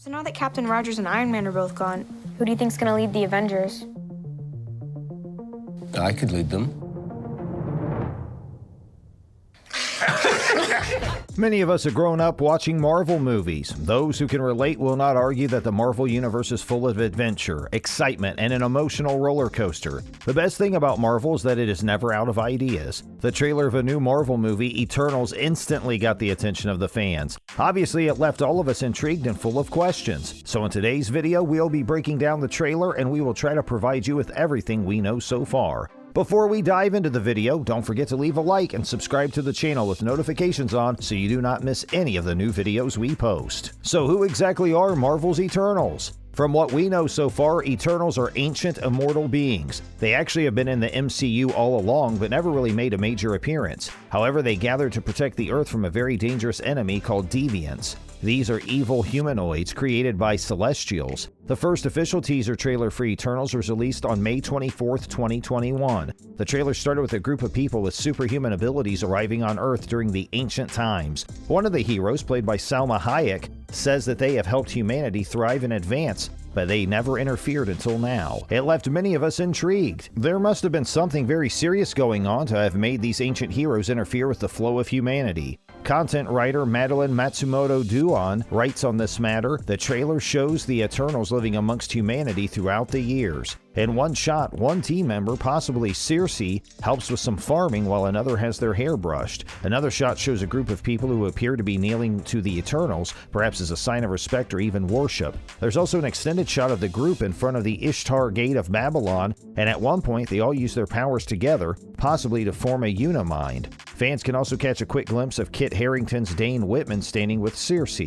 So now that Captain Rogers and Iron Man are both gone, who do you think's gonna lead the Avengers? I could lead them. Many of us have grown up watching Marvel movies. Those who can relate will not argue that the Marvel Universe is full of adventure, excitement, and an emotional roller coaster. The best thing about Marvel is that it is never out of ideas. The trailer of a new Marvel movie, Eternals, instantly got the attention of the fans. Obviously, it left all of us intrigued and full of questions. So in today's video, we'll be breaking down the trailer and we will try to provide you with everything we know so far. Before we dive into the video, don't forget to leave a like and subscribe to the channel with notifications on so you do not miss any of the new videos we post. So who exactly are Marvel's Eternals? From what we know so far, Eternals are ancient, immortal beings. They actually have been in the MCU all along, but never really made a major appearance. However, they gathered to protect the Earth from a very dangerous enemy called Deviants. These are evil humanoids created by Celestials. The first official teaser trailer for Eternals was released on May 24, 2021. The trailer started with a group of people with superhuman abilities arriving on Earth during the ancient times. One of the heroes, played by Salma Hayek, says that they have helped humanity thrive and advance, but they never interfered until now. It left many of us intrigued. There must have been something very serious going on to have made these ancient heroes interfere with the flow of humanity. Content writer Madeline Matsumoto Duon writes on this matter, the trailer shows the Eternals living amongst humanity throughout the years. In one shot, one team member, possibly Circe, helps with some farming while another has their hair brushed. Another shot shows a group of people who appear to be kneeling to the Eternals, perhaps as a sign of respect or even worship. There's also an extended shot of the group in front of the Ishtar Gate of Babylon, and at one point they all use their powers together, possibly to form a unimind. Fans can also catch a quick glimpse of Kit Harington's Dane Whitman standing with Circe.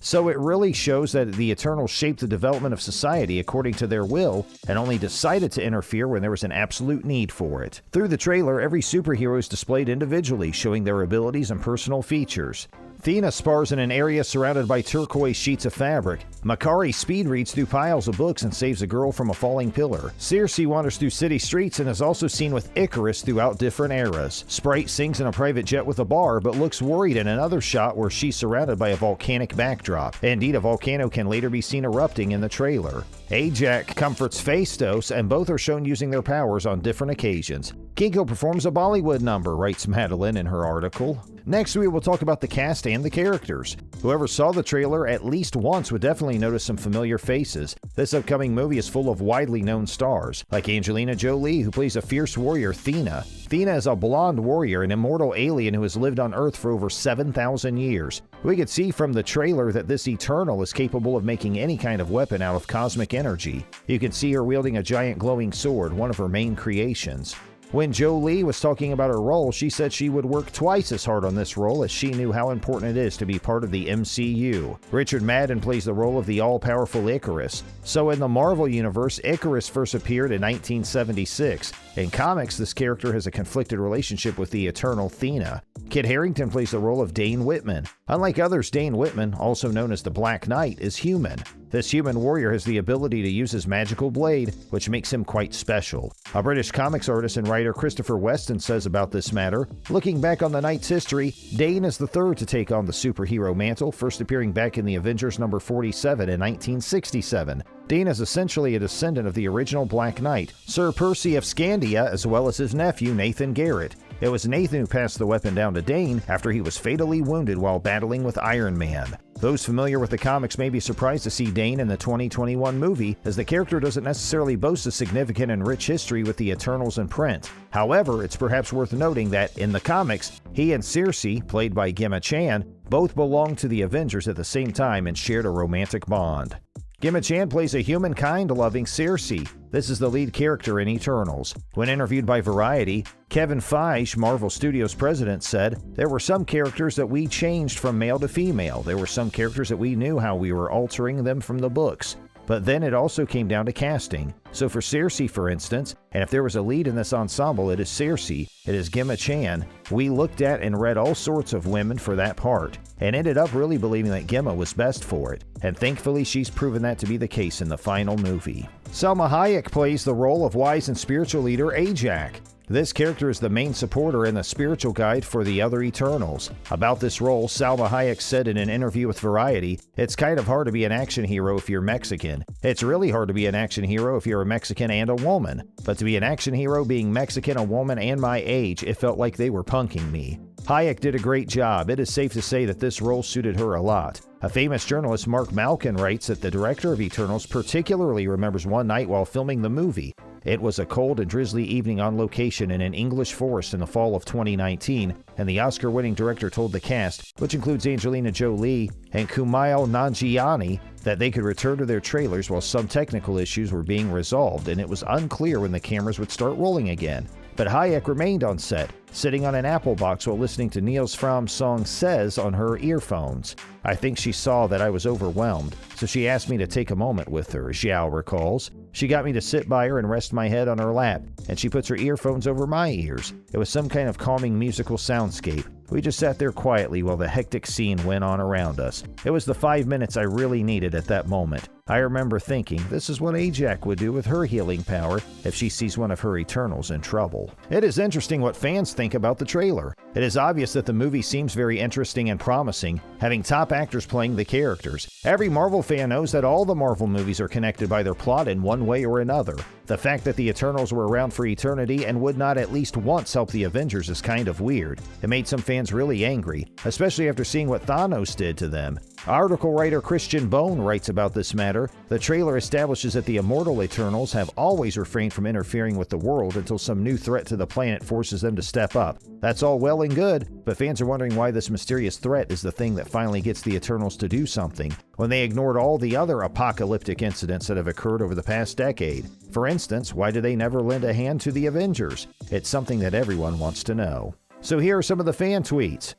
So it really shows that the Eternals shaped the development of society according to their will and only decided to interfere when there was an absolute need for it. Through the trailer, every superhero is displayed individually, showing their abilities and personal features. Athena spars in an area surrounded by turquoise sheets of fabric. Makari speed reads through piles of books and saves a girl from a falling pillar. Circe wanders through city streets and is also seen with Icarus throughout different eras. Sprite sings in a private jet with a bar, but looks worried in another shot where she's surrounded by a volcanic backdrop. Indeed, a volcano can later be seen erupting in the trailer. Ajax comforts Phaistos, and both are shown using their powers on different occasions. Kinko performs a Bollywood number, writes Madeline in her article. Next, we will talk about the cast and the characters. Whoever saw the trailer at least once would definitely notice some familiar faces. This upcoming movie is full of widely known stars, like Angelina Jolie, who plays a fierce warrior, Thena. Thena is a blonde warrior, an immortal alien who has lived on Earth for over 7,000 years. We could see from the trailer that this Eternal is capable of making any kind of weapon out of cosmic energy. You can see her wielding a giant glowing sword, one of her main creations. When Jolie was talking about her role, she said she would work twice as hard on this role as she knew how important it is to be part of the MCU. Richard Madden plays the role of the all-powerful Icarus. So in the Marvel Universe, Icarus first appeared in 1976. In comics, this character has a conflicted relationship with the Eternal Thena. Kit Harington plays the role of Dane Whitman. Unlike others, Dane Whitman, also known as the Black Knight, is human. This human warrior has the ability to use his magical blade, which makes him quite special. A British comics artist and writer Christopher Weston says about this matter, looking back on the Knight's history, Dane is the third to take on the superhero mantle, first appearing back in the Avengers number 47 in 1967. Dane is essentially a descendant of the original Black Knight, Sir Percy of Scandia, as well as his nephew Nathan Garrett. It was Nathan who passed the weapon down to Dane after he was fatally wounded while battling with Iron Man. Those familiar with the comics may be surprised to see Dane in the 2021 movie, as the character doesn't necessarily boast a significant and rich history with the Eternals in print. However, it's perhaps worth noting that, in the comics, he and Circe, played by Gemma Chan, both belonged to the Avengers at the same time and shared a romantic bond. Gemma Chan plays a humankind-loving Circe. This is the lead character in Eternals. When interviewed by Variety, Kevin Feige, Marvel Studios president, said, "There were some characters that we changed from male to female. There were some characters that we knew how we were altering them from the books. But then it also came down to casting. So for Circe, for instance, and if there was a lead in this ensemble, it is Circe, it is Gemma Chan. We looked at and read all sorts of women for that part, and ended up really believing that Gemma was best for it. And thankfully, she's proven that to be the case in the final movie." Salma Hayek plays the role of wise and spiritual leader Ajax. This character is the main supporter and the spiritual guide for the other Eternals. About this role, Salma Hayek said in an interview with Variety, "It's kind of hard to be an action hero if you're Mexican. It's really hard to be an action hero if you're a Mexican and a woman. But to be an action hero being Mexican, a woman, and my age, it felt like they were punking me." Hayek did a great job. It is safe to say that this role suited her a lot. A famous journalist, Mark Malkin, writes that the director of Eternals particularly remembers one night while filming the movie. It was a cold and drizzly evening on location in an English forest in the fall of 2019, and the Oscar-winning director told the cast, which includes Angelina Jolie and Kumail Nanjiani, that they could return to their trailers while some technical issues were being resolved, and it was unclear when the cameras would start rolling again. But Hayek remained on set, sitting on an apple box while listening to Niels Fromm's song Says on her earphones. "I think she saw that I was overwhelmed, so she asked me to take a moment with her," Zhao recalls. "She got me to sit by her and rest my head on her lap, and she puts her earphones over my ears. It was some kind of calming musical soundscape. We just sat there quietly while the hectic scene went on around us. It was the 5 minutes I really needed at that moment. I remember thinking, this is what Ajak would do with her healing power if she sees one of her Eternals in trouble." It is interesting what fans think about the trailer. It is obvious that the movie seems very interesting and promising, having top actors playing the characters. Every Marvel fan knows that all the Marvel movies are connected by their plot in one way or another. The fact that the Eternals were around for eternity and would not at least once help the Avengers is kind of weird. It made some fans really angry, especially after seeing what Thanos did to them. Article writer Christian Bone writes about this matter. "The trailer establishes that the immortal Eternals have always refrained from interfering with the world until some new threat to the planet forces them to step up. That's all well and good, but fans are wondering why this mysterious threat is the thing that finally gets the Eternals to do something, when they ignored all the other apocalyptic incidents that have occurred over the past decade. For instance, why do they never lend a hand to the Avengers? It's something that everyone wants to know." So here are some of the fan tweets.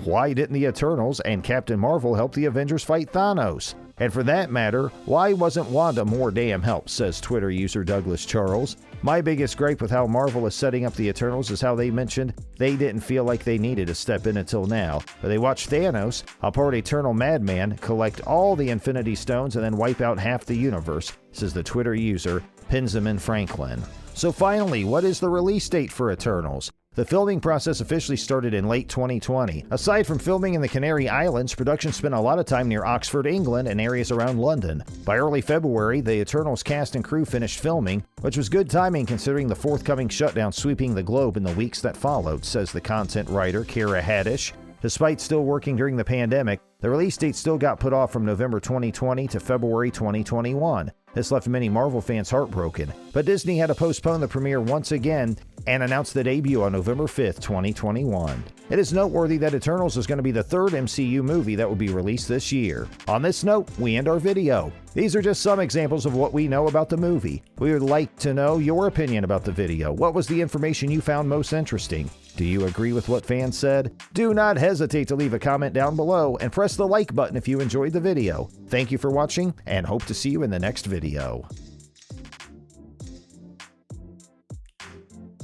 Why didn't the Eternals and Captain Marvel help the Avengers fight Thanos? And for that matter, why wasn't Wanda more damn help, says Twitter user Douglas Charles. "My biggest gripe with how Marvel is setting up the Eternals is how they mentioned they didn't feel like they needed to step in until now. But they watched Thanos, a part Eternal madman, collect all the Infinity Stones and then wipe out half the universe," says the Twitter user Pinzaman Franklin. So finally, what is the release date for Eternals? The filming process officially started in late 2020. Aside from filming in the Canary Islands, production spent a lot of time near Oxford, England, and areas around London. By early February, the Eternals cast and crew finished filming, which was good timing considering the forthcoming shutdown sweeping the globe in the weeks that followed, says the content writer Kara Haddish. Despite still working during the pandemic, the release date still got put off from November 2020 to February 2021. This left many Marvel fans heartbroken, but Disney had to postpone the premiere once again and announced the debut on November 5th, 2021. It is noteworthy that Eternals is going to be the third MCU movie that will be released this year. On this note, we end our video. These are just some examples of what we know about the movie. We would like to know your opinion about the video. What was the information you found most interesting? Do you agree with what fans said? Do not hesitate to leave a comment down below and press the like button if you enjoyed the video. Thank you for watching and hope to see you in the next video.